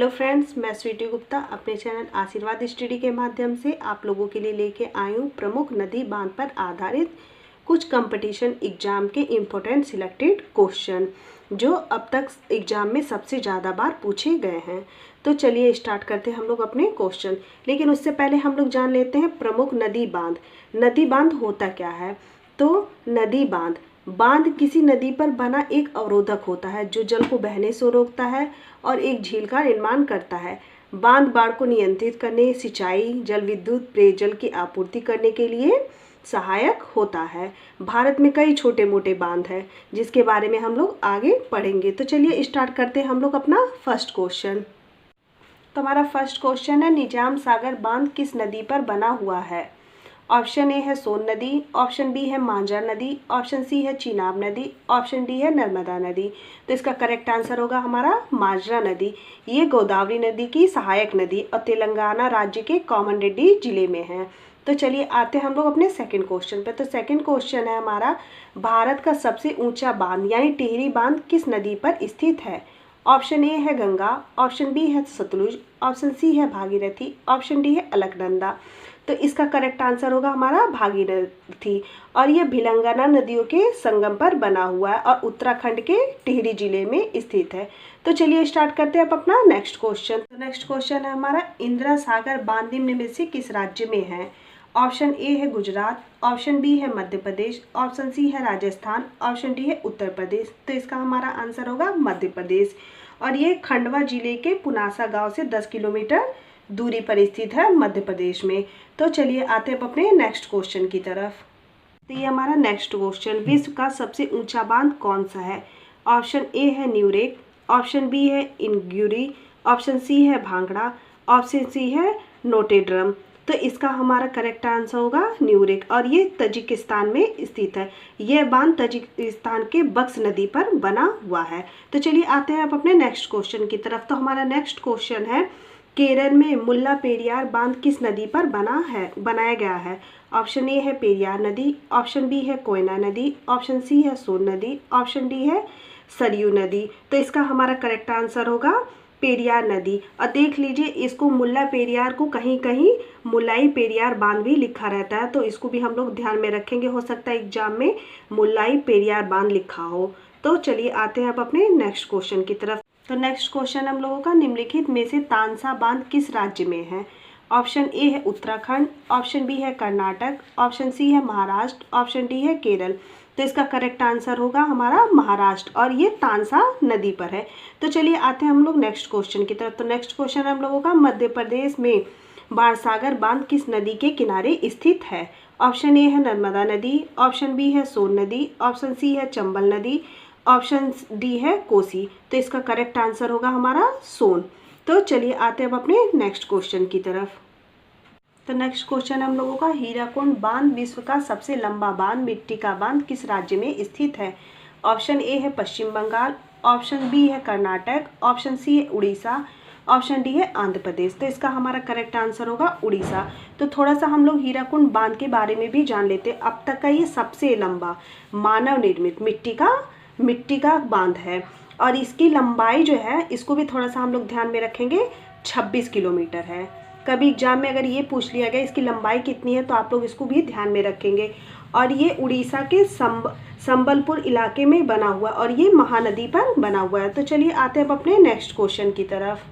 Hello friends, मैं स्वीटी गुप्ता अपने channel आशीर्वाद स्टडी के माध्यम से आप लोगों के लिए लेके आई हूँ प्रमुख नदी बांध पर आधारित कुछ कंपटीशन एग्जाम के इम्पोर्टेंट सिलेक्टेड क्वेश्चन जो अब तक एग्जाम में सबसे ज़्यादा बार पूछे गए हैं। तो चलिए स्टार्ट करते हैं हम लोग अपने क्वेश्चन। लेकिन उससे पहले हम लोग जान लेते हैं प्रमुख नदी बांध। नदी बांध होता क्या है? तो नदी बांध किसी नदी पर बना एक अवरोधक होता है जो जल को बहने से रोकता है और एक झील का निर्माण करता है। बांध बाढ़ को नियंत्रित करने, सिंचाई, जल विद्युत, पेयजल की आपूर्ति करने के लिए सहायक होता है। भारत में कई छोटे मोटे बांध हैं जिसके बारे में हम लोग आगे पढ़ेंगे। तो चलिए स्टार्ट करते हैं हम लोग अपना फर्स्ट क्वेश्चन। तो हमारा फर्स्ट क्वेश्चन है, निजाम सागर बांध किस नदी पर बना हुआ है? ऑप्शन ए है सोन नदी, ऑप्शन बी है मांझा नदी, ऑप्शन सी है चीनाब नदी, ऑप्शन डी है नर्मदा नदी। तो इसका करेक्ट आंसर होगा हमारा मांझा नदी। ये गोदावरी नदी की सहायक नदी और तेलंगाना राज्य के कामारेड्डी जिले में है। तो चलिए आते हैं हम लोग अपने सेकंड क्वेश्चन पे। तो सेकंड क्वेश्चन है हमारा, भारत का सबसे ऊंचा बांध यानी टिहरी बांध किस नदी पर स्थित है? ऑप्शन ए है गंगा, ऑप्शन बी है सतलुज, ऑप्शन सी है भागीरथी, ऑप्शन डी है अलकनंदा। तो इसका करेक्ट आंसर होगा हमारा भागीरथी और ये भिलंगना नदियों के संगम पर बना हुआ है और उत्तराखंड के टिहरी जिले में स्थित है। तो चलिए स्टार्ट करते हैं अब अपना नेक्स्ट क्वेश्चन। तो नेक्स्ट क्वेश्चन है हमारा, इंदिरा सागर बांध निम्न में से किस राज्य में है? ऑप्शन ए है गुजरात, ऑप्शन बी है मध्य प्रदेश, ऑप्शन सी है राजस्थान, ऑप्शन डी है उत्तर प्रदेश। तो इसका हमारा आंसर होगा मध्य प्रदेश और ये खंडवा जिले के पुनासा गांव से 10 किलोमीटर दूरी पर स्थित है मध्य प्रदेश में। तो चलिए आते हैं अपने नेक्स्ट क्वेश्चन की तरफ। तो ये हमारा नेक्स्ट क्वेश्चन, विश्व का सबसे ऊंचा बांध कौन सा है? ऑप्शन ए है न्यूरेक, ऑप्शन बी है इनग्यूरी, ऑप्शन सी है भांगड़ा, ऑप्शन सी है नोटेड्रम। तो इसका हमारा करेक्ट आंसर होगा न्यूरेक और ये तजिकिस्तान में स्थित है। यह बांध तजिकिस्तान के बक्स नदी पर बना हुआ है। तो चलिए आते हैं अब अपने नेक्स्ट क्वेश्चन की तरफ। तो हमारा नेक्स्ट क्वेश्चन है, केरल में मुल्ला पेरियार बांध किस नदी पर बनाया गया है? ऑप्शन ए है पेरियार नदी, ऑप्शन बी है कोयना नदी, ऑप्शन सी है सोन नदी, ऑप्शन डी है सरयू नदी। तो इसका हमारा करेक्ट आंसर होगा पेरियार नदी। और देख लीजिए, इसको मुल्ला पेरियार को कहीं कहीं मुल्लाई पेरियार बांध भी लिखा रहता है, तो इसको भी हम लोग ध्यान में रखेंगे। हो सकता है एग्जाम में मुल्लाई पेरियार बांध लिखा हो। तो चलिए आते हैं अब अपने नेक्स्ट क्वेश्चन की तरफ। तो नेक्स्ट क्वेश्चन हम लोगों का, निम्नलिखित में से तानसा बांध किस राज्य में है? ऑप्शन ए है उत्तराखंड, ऑप्शन बी है कर्नाटक, ऑप्शन सी है महाराष्ट्र, ऑप्शन डी है केरल। तो इसका करेक्ट आंसर होगा हमारा महाराष्ट्र और ये तानसा नदी पर है। तो चलिए आते हैं हम लोग नेक्स्ट क्वेश्चन की तरफ। तो नेक्स्ट क्वेश्चन हम लोगों का, मध्य प्रदेश में बाणसागर बांध किस नदी के किनारे स्थित है? ऑप्शन ए है नर्मदा नदी, ऑप्शन बी है सोन नदी, ऑप्शन सी है चंबल नदी, ऑप्शन डी है कोसी। तो इसका करेक्ट आंसर होगा हमारा सोन। तो चलिए आते हैं अब अपने नेक्स्ट क्वेश्चन की तरफ। तो नेक्स्ट क्वेश्चन हम लोगों का, हीराकुंड बांध विश्व का सबसे लंबा बांध, मिट्टी का बांध किस राज्य में स्थित है? ऑप्शन ए है पश्चिम बंगाल, ऑप्शन बी है कर्नाटक, ऑप्शन सी है उड़ीसा, ऑप्शन डी है आंध्र प्रदेश। तो इसका हमारा करेक्ट आंसर होगा उड़ीसा। तो थोड़ा सा हम लोग हीराकुंड बांध के बारे में भी जान लेते हैं। अब तक का ये सबसे लंबा मानव निर्मित मिट्टी का बांध है और इसकी लंबाई जो है, इसको भी थोड़ा सा हम लोग ध्यान में रखेंगे, 26 किलोमीटर है। कभी एग्जाम में अगर ये पूछ लिया गया इसकी लंबाई कितनी है तो आप लोग इसको भी ध्यान में रखेंगे। और ये उड़ीसा के संबलपुर इलाके में बना हुआ और ये महानदी पर बना हुआ है। तो चलिए आते हैं अब अपने नेक्स्ट क्वेश्चन की तरफ।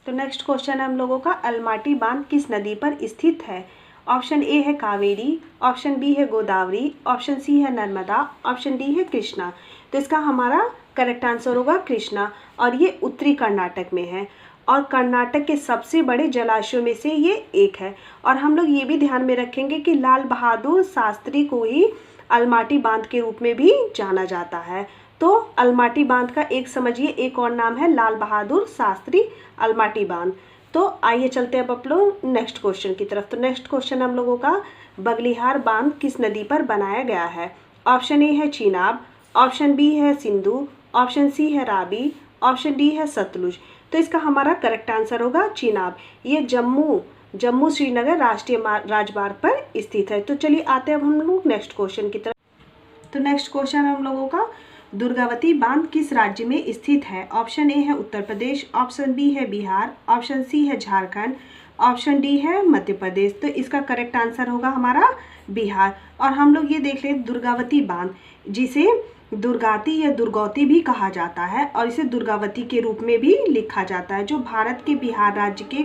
तो नेक्स्ट क्वेश्चन हम लोगों का, अलमाटी बांध किस नदी पर स्थित है? ऑप्शन ए है कावेरी, ऑप्शन बी है गोदावरी, ऑप्शन सी है नर्मदा, ऑप्शन डी है कृष्णा। तो इसका हमारा करेक्ट आंसर होगा कृष्णा और ये उत्तरी कर्नाटक में है और कर्नाटक के सबसे बड़े जलाशयों में से ये एक है। और हम लोग ये भी ध्यान में रखेंगे कि लाल बहादुर शास्त्री को ही अलमाटी बांध के रूप में भी जाना जाता है। तो अलमाटी बांध का एक समझिए एक और नाम है लाल बहादुर शास्त्री अलमाटी बांध। तो आइए चलते हैं अब लोग नेक्स्ट क्वेश्चन की तरफ। तो नेक्स्ट क्वेश्चन हम लोगों का, बगलिहार बांध किस नदी पर बनाया गया है? ऑप्शन ए है चीनाब, ऑप्शन बी है सिंधु, ऑप्शन सी है रावी, ऑप्शन डी है सतलुज। तो इसका हमारा करेक्ट आंसर होगा चीनाब। ये जम्मू श्रीनगर राष्ट्रीय राजमार्ग पर स्थित है। तो चलिए आते हैं अब हम लोग नेक्स्ट क्वेश्चन की तरफ। तो नेक्स्ट क्वेश्चन हम लोगों का, दुर्गावती बांध किस राज्य में स्थित है? ऑप्शन ए है उत्तर प्रदेश, ऑप्शन बी है बिहार, ऑप्शन सी है झारखंड, ऑप्शन डी है मध्य प्रदेश। तो इसका करेक्ट आंसर होगा हमारा बिहार। और हम लोग ये देख लें दुर्गावती बांध, जिसे दुर्गाती या दुर्गौती भी कहा जाता है और इसे दुर्गावती के रूप में भी लिखा जाता है, जो भारत के बिहार राज्य के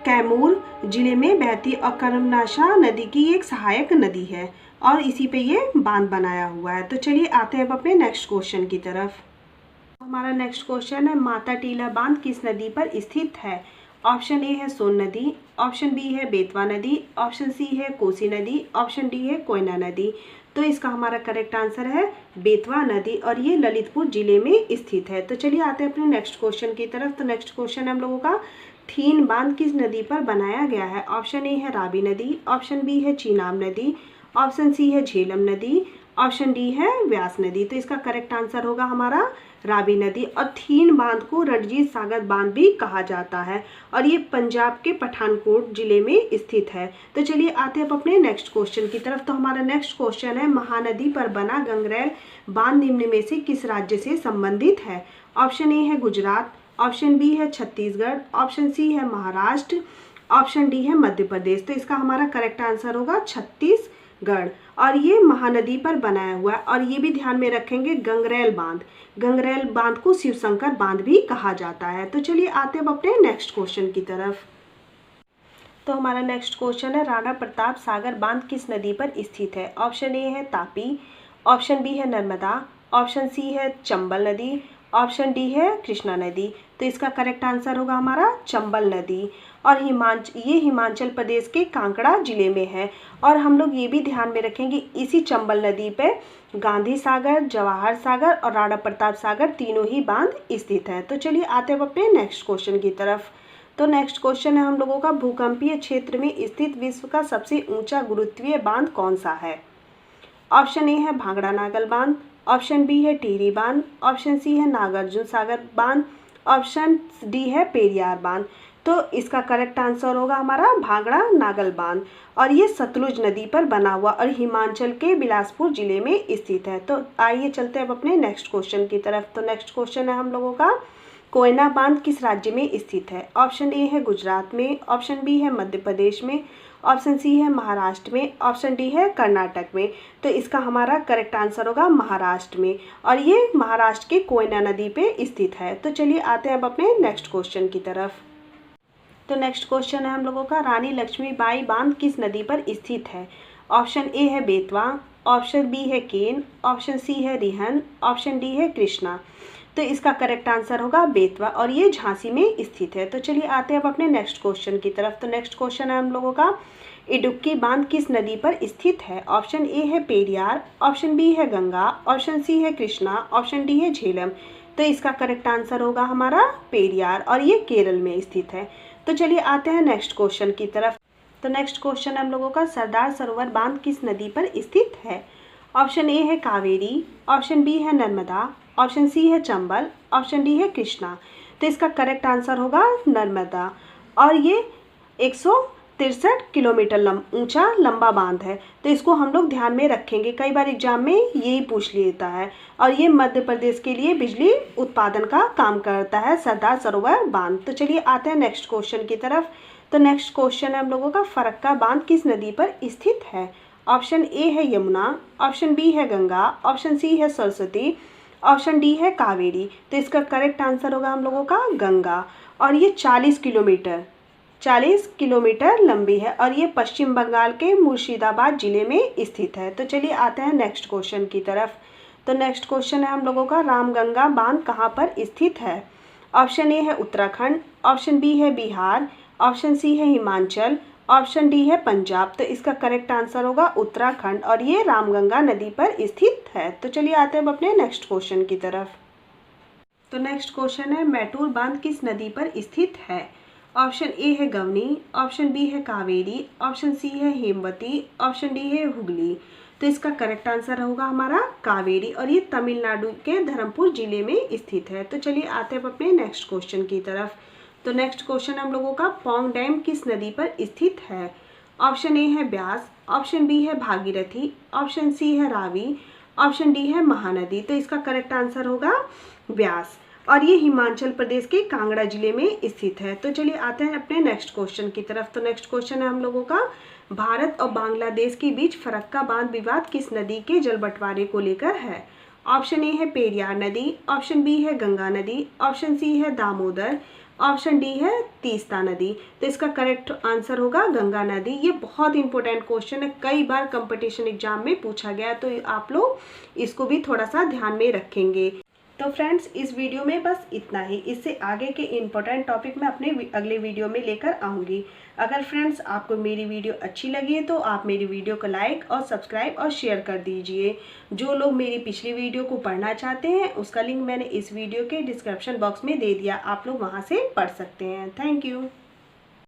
कैमूर जिले में बहती और कर्मनाशा नदी की एक सहायक नदी है और इसी पे ये बांध बनाया हुआ है। तो चलिए आते हैं अब अपने नेक्स्ट क्वेश्चन की तरफ। हमारा नेक्स्ट क्वेश्चन है माता टीला बांध किस नदी पर स्थित है? ऑप्शन ए है सोन नदी, ऑप्शन बी है बेतवा नदी, ऑप्शन सी है कोसी नदी, ऑप्शन डी है कोयना नदी। तो इसका हमारा करेक्ट आंसर है बेतवा नदी और ये ललितपुर जिले में स्थित है। तो चलिए आते हैं अपने नेक्स्ट क्वेश्चन की तरफ। तो नेक्स्ट क्वेश्चन हम लोगों का थीन बांध किस नदी पर बनाया गया है? ऑप्शन ए है रावी नदी, ऑप्शन बी है चीनाब नदी, ऑप्शन सी है झेलम नदी, ऑप्शन डी है व्यास नदी। तो इसका करेक्ट आंसर होगा हमारा रावी नदी। और थीन बांध को रणजीत सागर बांध भी कहा जाता है और ये पंजाब के पठानकोट जिले में स्थित है। तो चलिए आते हैं अब अपने नेक्स्ट क्वेश्चन की तरफ। तो हमारा नेक्स्ट क्वेश्चन है महानदी पर बना गंगरेल बांध निम्न में से किस राज्य से संबंधित है? ऑप्शन ए है गुजरात, ऑप्शन बी है छत्तीसगढ़, ऑप्शन सी है महाराष्ट्र, ऑप्शन डी है मध्य प्रदेश। तो इसका हमारा करेक्ट आंसर होगा छत्तीसगढ़ और ये महानदी पर बनाया हुआ है। और ये भी ध्यान में रखेंगे गंगरेल बांध को शिवशंकर बांध भी कहा जाता है। तो चलिए आते हैं अब अपने नेक्स्ट क्वेश्चन की तरफ। तो हमारा नेक्स्ट क्वेश्चन है राणा प्रताप सागर बांध किस नदी पर स्थित है? ऑप्शन ए है तापी, ऑप्शन बी है नर्मदा, ऑप्शन सी है चंबल नदी, ऑप्शन डी है कृष्णा नदी। तो इसका करेक्ट आंसर होगा हमारा चंबल नदी और ये हिमाचल प्रदेश के कांगड़ा जिले में है। और हम लोग ये भी ध्यान में रखेंगे इसी चंबल नदी पे गांधी सागर, जवाहर सागर और राणा प्रताप सागर तीनों ही बांध स्थित हैं। तो चलिए आते हैं अपने नेक्स्ट क्वेश्चन की तरफ। तो नेक्स्ट क्वेश्चन है हम लोगों का भूकंपीय क्षेत्र में स्थित विश्व का सबसे ऊंचा गुरुत्वीय बांध कौन सा है? ऑप्शन ए है भांगड़ा नागल बांध, ऑप्शन बी है टिहरी बांध, ऑप्शन सी है नागार्जुन सागर बांध, ऑप्शन डी है पेरियार बांध। तो इसका करेक्ट आंसर होगा हमारा भांगड़ा नागल बांध और ये सतलुज नदी पर बना हुआ और हिमाचल के बिलासपुर जिले में स्थित है। तो आइए चलते हैं अब अपने नेक्स्ट क्वेश्चन की तरफ। तो नेक्स्ट क्वेश्चन है हम लोगों का कोयना बांध किस राज्य में स्थित है? ऑप्शन ए है गुजरात में, ऑप्शन बी है मध्य प्रदेश में, ऑप्शन सी है महाराष्ट्र में, ऑप्शन डी है कर्नाटक में। तो इसका हमारा करेक्ट आंसर होगा महाराष्ट्र में और ये महाराष्ट्र के कोयना नदी पे स्थित है। तो चलिए आते हैं अब अपने नेक्स्ट क्वेश्चन की तरफ। तो नेक्स्ट क्वेश्चन है हम लोगों का रानी लक्ष्मीबाई बांध किस नदी पर स्थित है? ऑप्शन ए है बेतवा, ऑप्शन बी है केन, ऑप्शन सी है रिहन, ऑप्शन डी है कृष्णा। तो इसका करेक्ट आंसर होगा बेतवा और ये झांसी में स्थित है। तो चलिए आते हैं अब अपने नेक्स्ट क्वेश्चन की तरफ। तो नेक्स्ट क्वेश्चन है हम लोगों का इडुक्की बांध किस नदी पर स्थित है? ऑप्शन ए है पेरियार, ऑप्शन बी है गंगा, ऑप्शन सी है कृष्णा, ऑप्शन डी है झेलम। तो इसका करेक्ट आंसर होगा हमारा पेरियार और ये केरल में स्थित है। तो चलिए आते हैं नेक्स्ट क्वेश्चन की तरफ। तो नेक्स्ट क्वेश्चन हम लोगों का सरदार सरोवर बांध किस नदी पर स्थित है? ऑप्शन ए है कावेरी, ऑप्शन बी है नर्मदा, ऑप्शन सी है चंबल, ऑप्शन डी है कृष्णा। तो इसका करेक्ट आंसर होगा नर्मदा और ये 163 किलोमीटर ऊंचा लंबा बांध है। तो इसको हम लोग ध्यान में रखेंगे, कई बार एग्जाम में यही पूछ लेता है। और ये मध्य प्रदेश के लिए बिजली उत्पादन का काम करता है सरदार सरोवर बांध। तो चलिए आते हैं नेक्स्ट क्वेश्चन की तरफ। तो नेक्स्ट क्वेश्चन है हम लोगों का फरक्का बांध किस नदी पर स्थित है? ऑप्शन ए है यमुना, ऑप्शन बी है गंगा, ऑप्शन सी है सरस्वती, ऑप्शन डी है कावेरी। तो इसका करेक्ट आंसर होगा हम लोगों का गंगा और ये 40 किलोमीटर लंबी है और ये पश्चिम बंगाल के मुर्शिदाबाद जिले में स्थित है। तो चलिए आते हैं नेक्स्ट क्वेश्चन की तरफ। तो नेक्स्ट क्वेश्चन है हम लोगों का रामगंगा बांध कहाँ पर स्थित है? ऑप्शन ए है उत्तराखंड, ऑप्शन बी है बिहार, ऑप्शन सी है हिमाचल, ऑप्शन डी है पंजाब। तो इसका करेक्ट आंसर होगा उत्तराखंड और ये रामगंगा नदी पर स्थित है। तो चलिए आते हैं अपने नेक्स्ट क्वेश्चन की तरफ। तो नेक्स्ट क्वेश्चन है मैटूर बांध किस नदी पर स्थित है? ऑप्शन ए है गवनी, ऑप्शन बी है कावेरी, ऑप्शन सी है हेमवती, ऑप्शन डी है हुगली। तो इसका करेक्ट आंसर होगा हमारा कावेरी और ये तमिलनाडु के धर्मपुर जिले में स्थित है। तो चलिए आते हैं अपने नेक्स्ट क्वेश्चन की तरफ। तो नेक्स्ट क्वेश्चन हम लोगों का पौंग डैम किस नदी पर स्थित है? ऑप्शन ए है ब्यास, ऑप्शन बी है भागीरथी, ऑप्शन सी है रावी, ऑप्शन डी है महानदी। तो इसका करेक्ट आंसर होगा व्यास, और ये हिमाचल प्रदेश के कांगड़ा जिले में स्थित है। तो चलिए आते हैं अपने नेक्स्ट क्वेश्चन की तरफ। तो नेक्स्ट क्वेश्चन है हम लोगों का, भारत और बांग्लादेश के बीच फरक्का बांध विवाद किस नदी के जल बंटवारे को लेकर है? ऑप्शन ए है पेरियार नदी, ऑप्शन बी है गंगा नदी, ऑप्शन सी है दामोदर, ऑप्शन डी है तीस्ता नदी। तो इसका करेक्ट आंसर होगा गंगा नदी। ये बहुत इंपॉर्टेंट क्वेश्चन है, कई बार कंपटीशन एग्जाम में पूछा गया है, तो आप लोग इसको भी थोड़ा सा ध्यान में रखेंगे। तो फ्रेंड्स इस वीडियो में बस इतना ही। इससे आगे के इम्पोर्टेंट टॉपिक मैं अपने अगले वीडियो में लेकर आऊँगी। अगर फ्रेंड्स आपको मेरी वीडियो अच्छी लगी है तो आप मेरी वीडियो को लाइक और सब्सक्राइब और शेयर कर दीजिए। जो लोग मेरी पिछली वीडियो को पढ़ना चाहते हैं उसका लिंक मैंने इस वीडियो के डिस्क्रिप्शन बॉक्स में दे दिया, आप लोग वहाँ से पढ़ सकते हैं। Thank you.